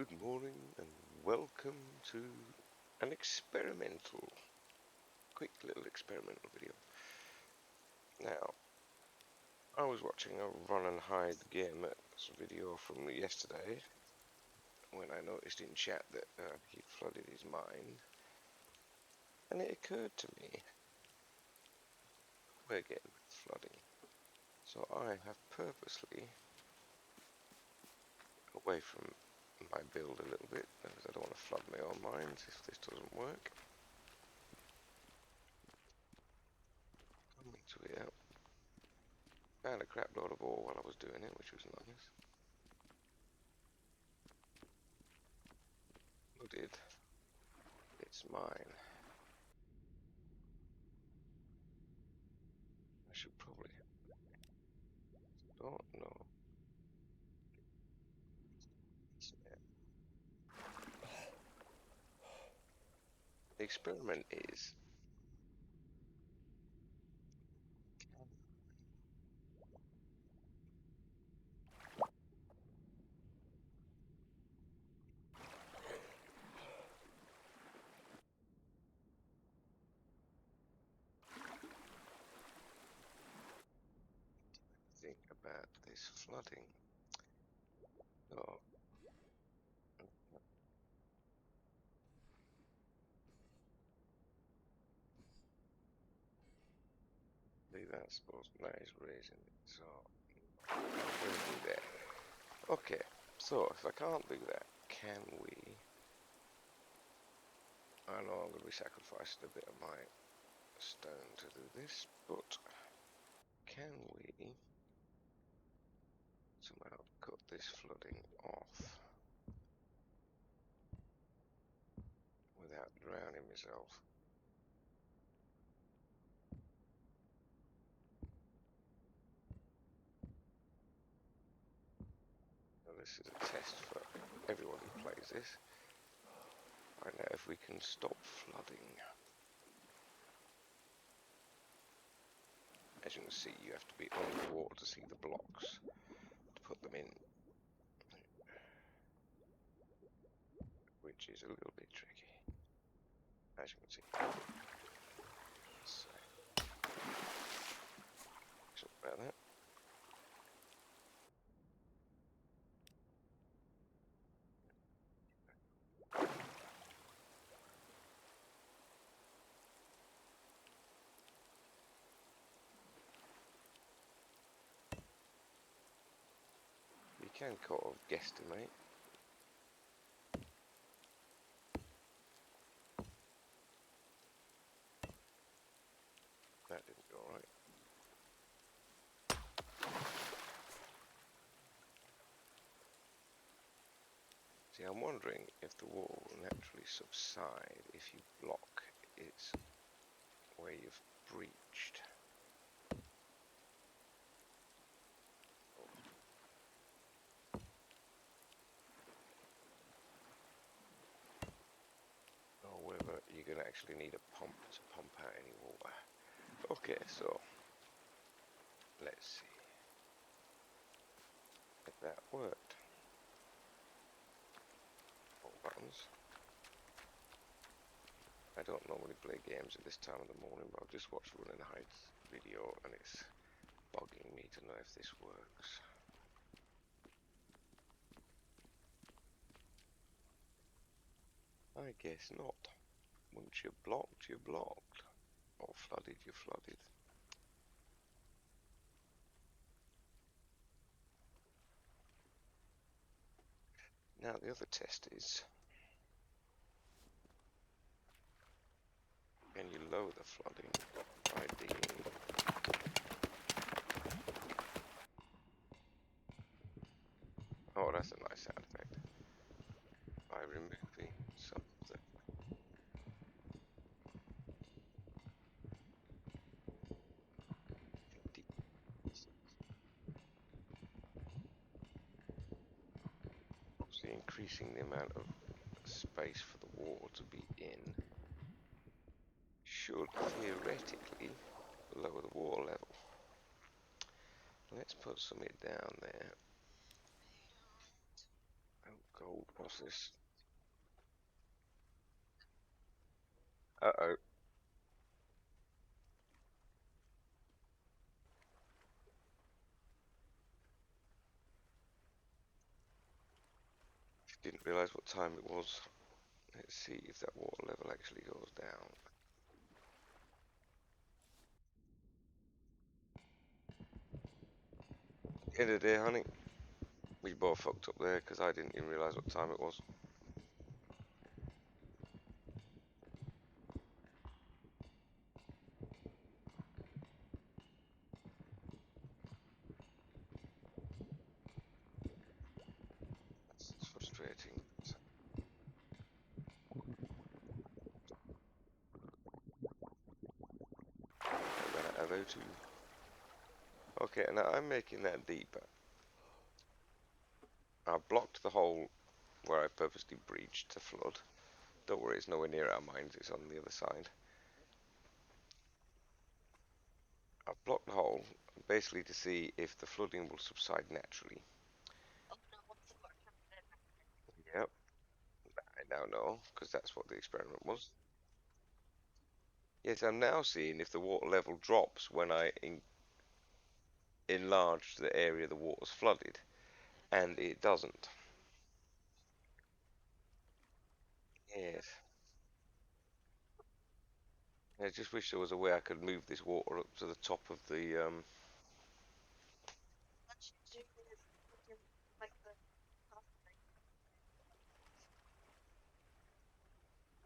Good morning and welcome to an quick little experimental video. Now, I was watching a run and hide game video from yesterday when I noticed in chat that he'd flooded his mine, and it occurred to me, we're getting flooding. So I have purposely away from my build a little bit because I don't want to flood my own mines if this doesn't work. Coming to here. Found a crap load of ore while I was doing it, which was nice. Loaded. It's mine. I should probably. Don't know. The experiment is. Think about this flooding. Oh, leave that. I suppose that is raising it. So I'm going to do that. Okay. So if I can't do that, can we? I know I'm going to be sacrificing a bit of my stone to do this, but can we somehow cut this flooding off without drowning myself? Now this is a test for everyone who plays this. Find out if we can stop flooding. As you can see, you have to be underwater to see the blocks to put them in, which is a little bit tricky, as you can see. So, something about that. You can kind of guesstimate. That didn't go right. See, I'm wondering if the water will naturally subside if you block its where you've breached. Or whether you're going to actually need a pump to pump out any water. Okay, so let's see if that worked. All buttons. I don't normally play games at this time of the morning, but I've just watched Run and Hide's video and it's bugging me to know if this works. I guess not. Once you're blocked, you're blocked. Or flooded, you're flooded. Now the other test is, can you lower the flooding by digging? Oh, that's a nice sound effect. By removing some of the empty. Obviously increasing the amount of space for the water to be in should theoretically lower the water level. Let's put some of it down there. Oh Gold, what's this? Uh-oh. Didn't realise what time it was. Let's see if that water level actually goes down. End of the day, honey. We both fucked up there because I didn't even realise what time it was. It's frustrating. I'm gonna have O2. Okay, now I'm making that deeper. I blocked the hole where I purposely breached to flood. Don't worry, it's nowhere near our mines, it's on the other side. I've blocked the hole basically to see if the flooding will subside naturally. Yep, I now know, because that's what the experiment was. Yet I'm now seeing if the water level drops when I enlarge the area the water's flooded, and it doesn't. Yes. I just wish there was a way I could move this water up to the top of the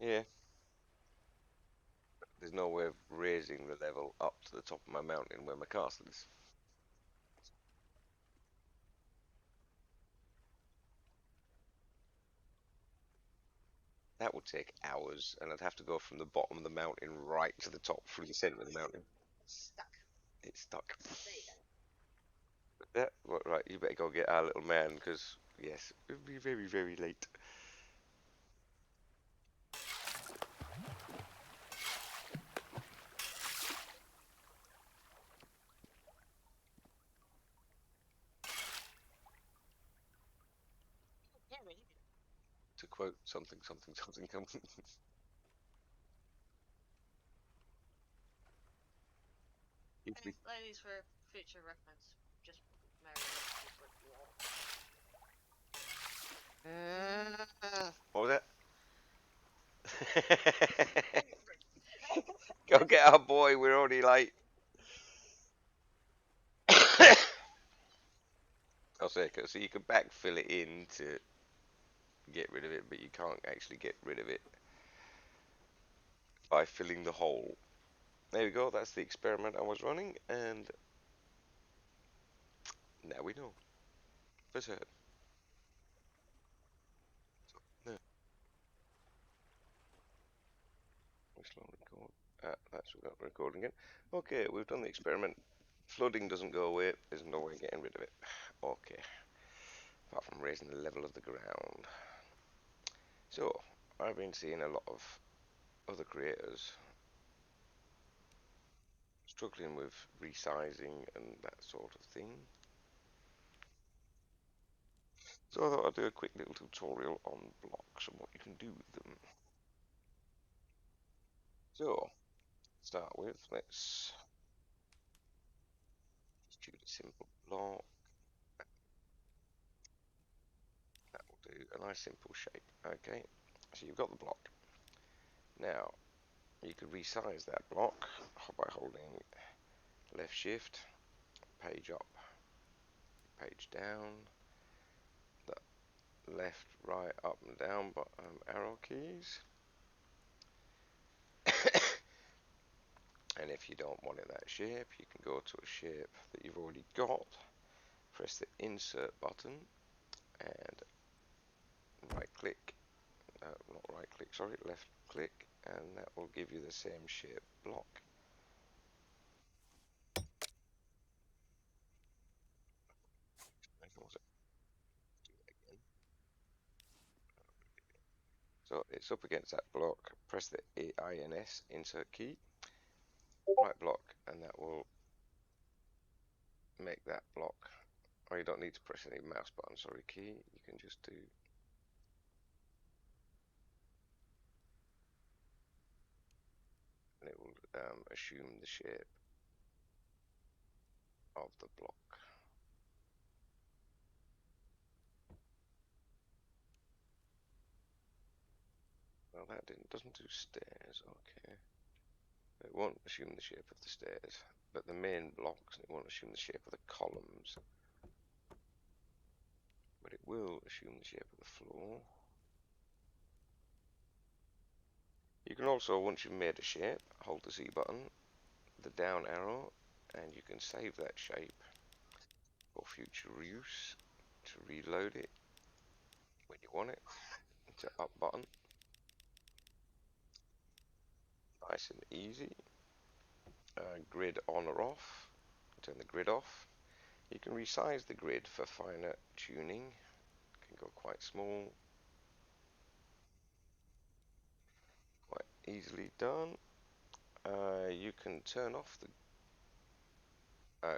yeah. There's no way of raising the level up to the top of my mountain where my castle is. That would take hours, and I'd have to go from the bottom of the mountain right to the top through the center of the mountain. It's stuck. Yeah, well, right, you better go get our little man, because, yes, it'll be very, very late. To quote something, something, something, something. Ladies for future reference, just marry brick wall. What was that? Go get our boy, we're already late. I'll say, so you can backfill it in to get rid of it, but you can't actually get rid of it by filling the hole. There we go, that's the experiment I was running, and now we know for certain. No, we slow record. That's without recording it. Okay, we've done the experiment. Flooding doesn't go away, there's no way of getting rid of it. Okay, apart from raising the level of the ground. So, I've been seeing a lot of other creators struggling with resizing and that sort of thing. So I thought I'd do a quick little tutorial on blocks and what you can do with them. So, start with, let's just choose a simple block. That will do a nice simple shape. Okay, so you've got the block. Now, you could resize that block by holding left shift, page up, page down, the left, right, up and down arrow keys. And if you don't want it that shape, you can go to a shape that you've already got, press the insert button and right click, not right click, sorry, left click, and that will give you the same shape block. So it's up against that block, press the INS insert key, right block, and that will make that block. Or you don't need to press any mouse button, sorry, key, you can just do assume the shape of the block. Well, that doesn't do stairs. Okay. It won't assume the shape of the stairs, but the main blocks, and it won't assume the shape of the columns. But it will assume the shape of the floor. You can also, once you've made a shape, hold the Z button, the down arrow, and you can save that shape for future use. To reload it when you want it, it's an up button. Nice and easy. Grid on or off. Turn the grid off. You can resize the grid for finer tuning. Can go quite small. Quite easily done. You can turn off the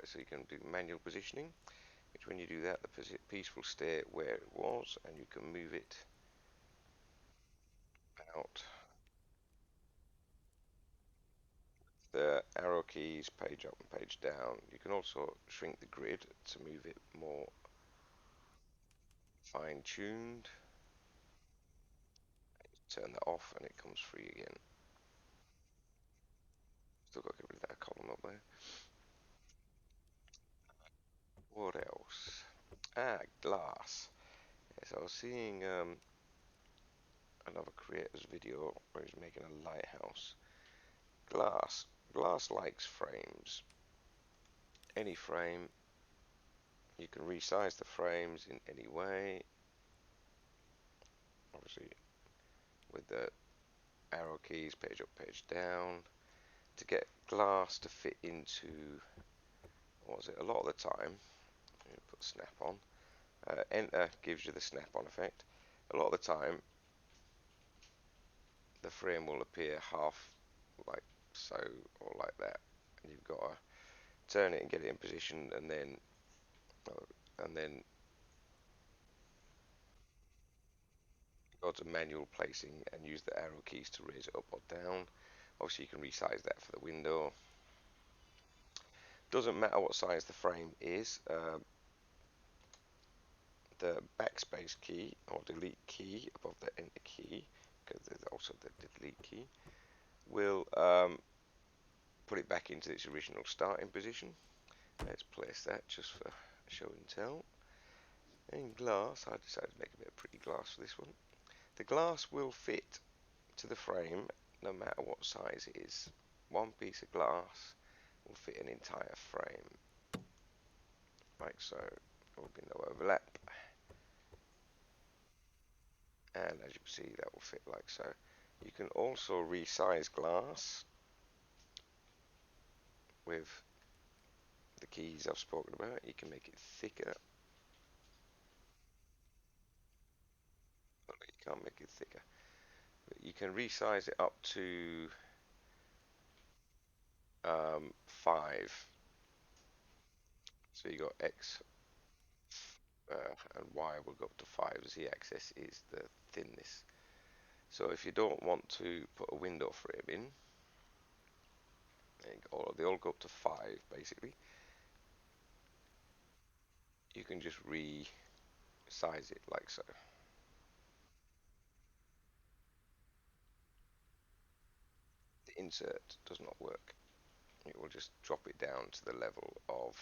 so you can do manual positioning, which when you do that, the piece will stay where it was, and you can move it out. The arrow keys, page up and page down. You can also shrink the grid to move it more fine-tuned. Turn that off and it comes free again. Still got to get rid of that column up there. What else? Glass. Yes, I was seeing another creator's video where he's making a lighthouse. Glass. Glass likes frames. Any frame. You can resize the frames in any way. Obviously, with the arrow keys, page up, page down. To get glass to fit into, what was it? A lot of the time, you put snap on. Enter gives you the snap on effect. A lot of the time, the frame will appear half like so or like that, and you've got to turn it and get it in position, and then go to manual placing and use the arrow keys to raise it up or down. Obviously, you can resize that for the window. Doesn't matter what size the frame is. The backspace key or delete key above the enter key, because there's also the delete key, will put it back into its original starting position. Let's place that just for show and tell. In glass, I decided to make a bit of pretty glass for this one. The glass will fit to the frame no matter what size it is. One piece of glass will fit an entire frame, like so. There will be no overlap. And as you can see, that will fit like so. You can also resize glass with the keys I've spoken about. You can make it thicker. You can't make it thicker. But you can resize it up to 5. So you got X and Y will go up to 5. Z-axis is the thinness. So if you don't want to put a window frame in, they all go up to 5 basically. You can just resize it like so. The insert does not work. It will just drop it down to the level of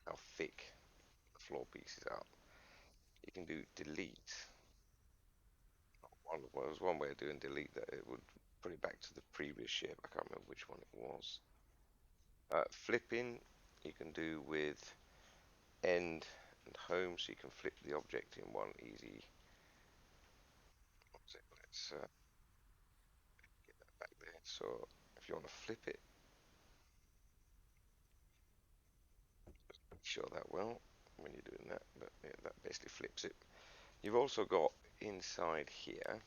how thick the floor pieces are. You can do delete. Well, there's one way of doing delete that it would put it back to the previous shape. I can't remember which one it was. Flipping you can do with end and home, so you can flip the object in one easy. Let's get that back there. So if you want to flip it, show that well when you're doing that, but yeah, that basically flips it. You've also got inside here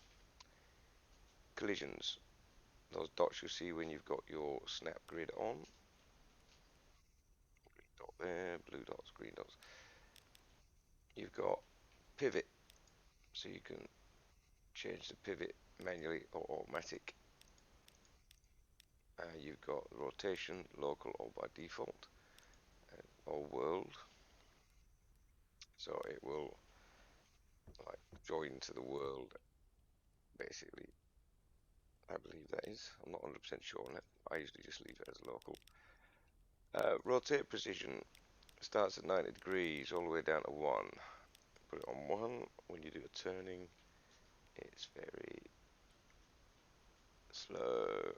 collisions. Those dots you see when you've got your snap grid on. Green dot there, blue dots, green dots. You've got pivot, so you can change the pivot manually or automatic. You've got rotation, local or by default, or world. So it will like join to the world, basically. I believe that is. I'm not 100% sure on it. I usually just leave it as local. Rotate precision starts at 90 degrees all the way down to 1. Put it on 1. When you do a turning, it's very slow.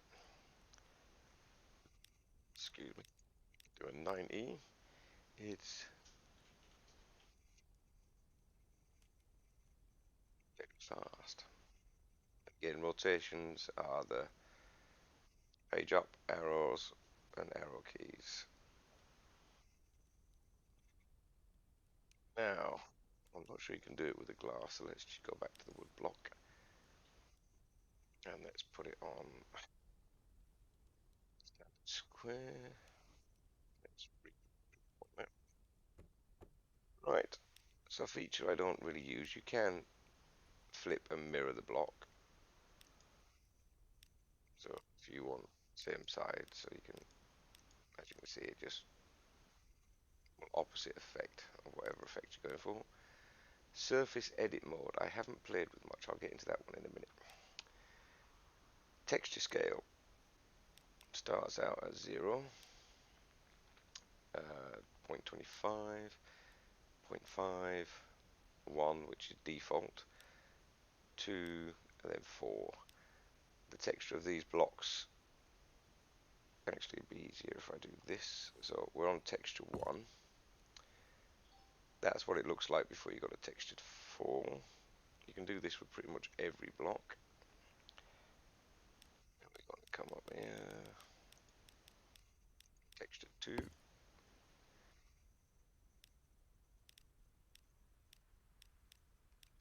Excuse me. Do a 90. It's very fast. Again, rotations are the page up arrows and arrow keys. Now, I'm not sure you can do it with a glass, so let's just go back to the wood block. And let's put it on standard square. Let's right. So a feature I don't really use, you can flip and mirror the block. So if you want same side, so you can, as you can see, it just opposite effect of whatever effect you're going for. Surface edit mode, I haven't played with much. I'll get into that one in a minute. Texture scale starts out at 0, 0.25, 0.5, 1, which is default, 2, and then 4. The texture of these blocks actually be easier if I do this. So we're on texture 1. That's what it looks like before you got a textured 4. You can do this with pretty much every block. And we're going to come up here, texture 2.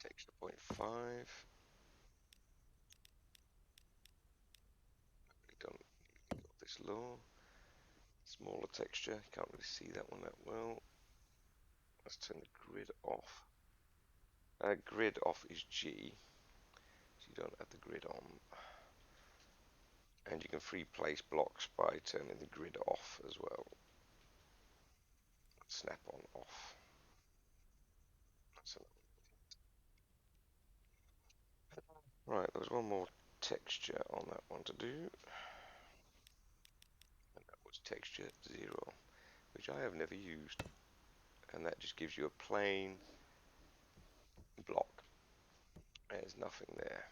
Texture 0.5. Really don't got this low. Smaller texture, you can't really see that one that well. Let's turn the grid off. Grid off is G, so you don't have the grid on. And you can free place blocks by turning the grid off as well. Snap on off. Right, there's one more texture on that one to do. And that was texture 0, which I have never used. And that just gives you a plain block. There's nothing there.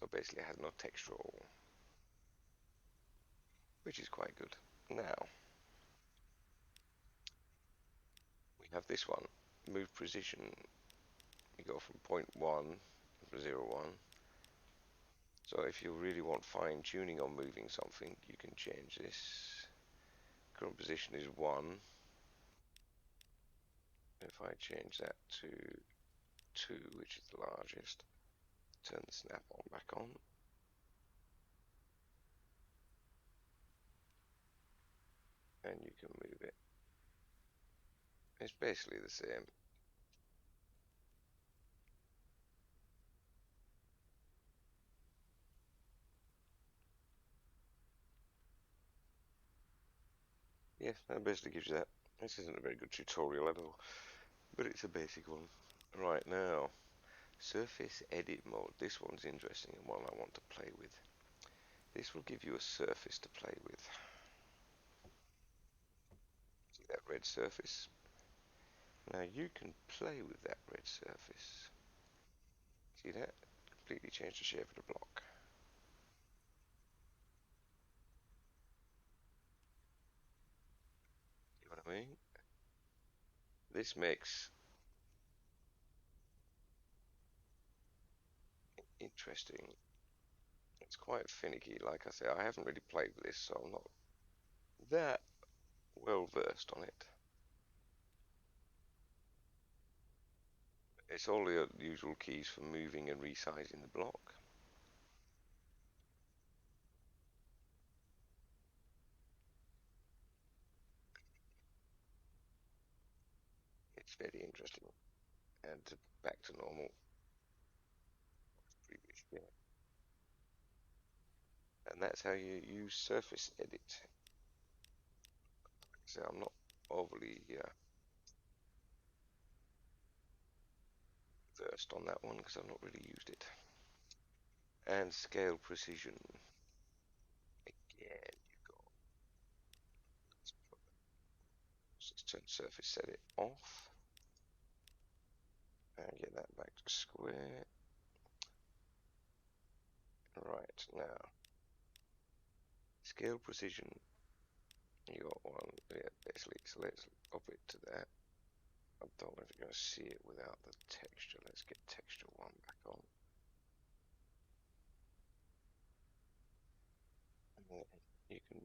So basically it has no texture at all, which is quite good. Now, we have this one, move precision. You go from 0.1 to 0.1. So if you really want fine tuning on moving something, you can change this. Current position is 1. If I change that to 2, which is the largest, turn the snap on back on. And you can move it. It's basically the same. Yeah, that basically gives you that. This isn't a very good tutorial at all, but it's a basic one. Right now, surface edit mode. This one's interesting and one I want to play with. This will give you a surface to play with. See that red surface? Now you can play with that red surface. See that? Completely change the shape of the block. You know what I mean? This makes it interesting. It's quite finicky, like I say. I haven't really played with this, so I'm not that well versed on it. It's all the usual keys for moving and resizing the block. It's very interesting. And back to normal. Previous, yeah. And that's how you use Surface Edit. So I'm not overly versed on that one because I've not really used it. And Scale Precision. Again, let's turn Surface Edit off. And get that back to square. Right, now. Scale Precision. You got one, yeah, basically, so let's up it to that. I don't know if you're going to see it without the texture. Let's get texture 1 back on. And then you can,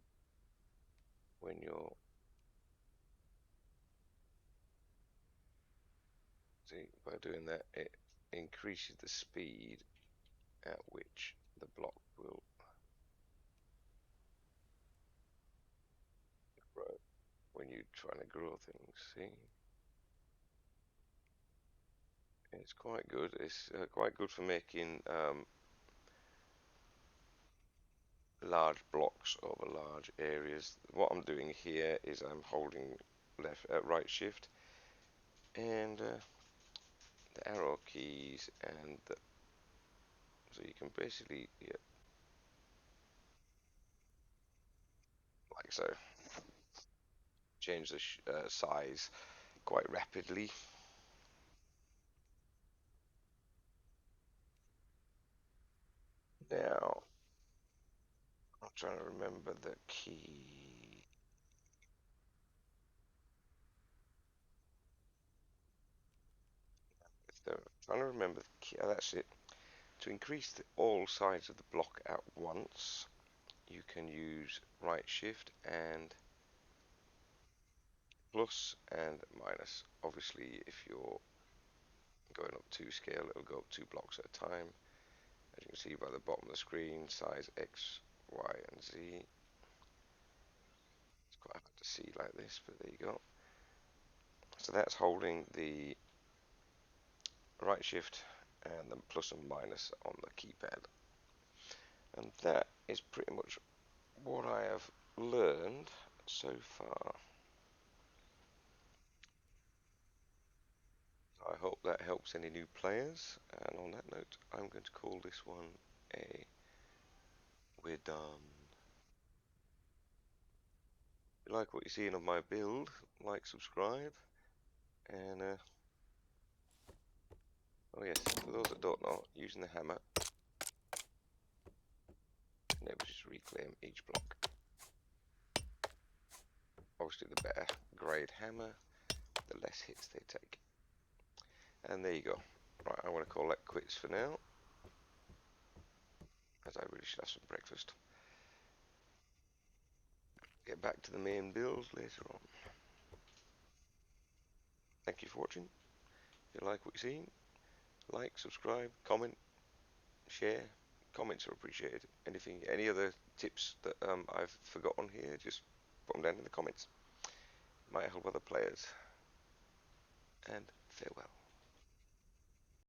when you're, see, by doing that, it increases the speed at which the block will grow when you're trying to grow things, see? It's quite good. It's quite good for making large blocks over large areas. What I'm doing here is I'm holding right shift and the arrow keys and so you can basically, yeah, like so, change the size quite rapidly. Now I'm trying to remember the key. I'm trying to remember the key. Oh, that's it. To increase all sides of the block at once, you can use right shift and plus and minus. Obviously, if you're going up 2 scale, it'll go up 2 blocks at a time. As you can see by the bottom of the screen, size X, Y, and Z. It's quite hard to see like this, but there you go. So that's holding the right shift and the plus and minus on the keypad. And that is pretty much what I have learned so far. I hope that helps any new players. And on that note, I'm going to call this one a we're done. If you like what you're seeing of my build, like, subscribe, and oh yes, for those that don't know, using the hammer enables you to reclaim each block. Obviously, the better grade hammer, the less hits they take. And there you go. Right, I want to call that quits for now, as I really should have some breakfast. Get back to the main build later on. Thank you for watching. If you like what you're seeing, like, subscribe, comment, share. Comments are appreciated. Any other tips that I've forgotten here, just put them down in the comments. Might help other players. And farewell.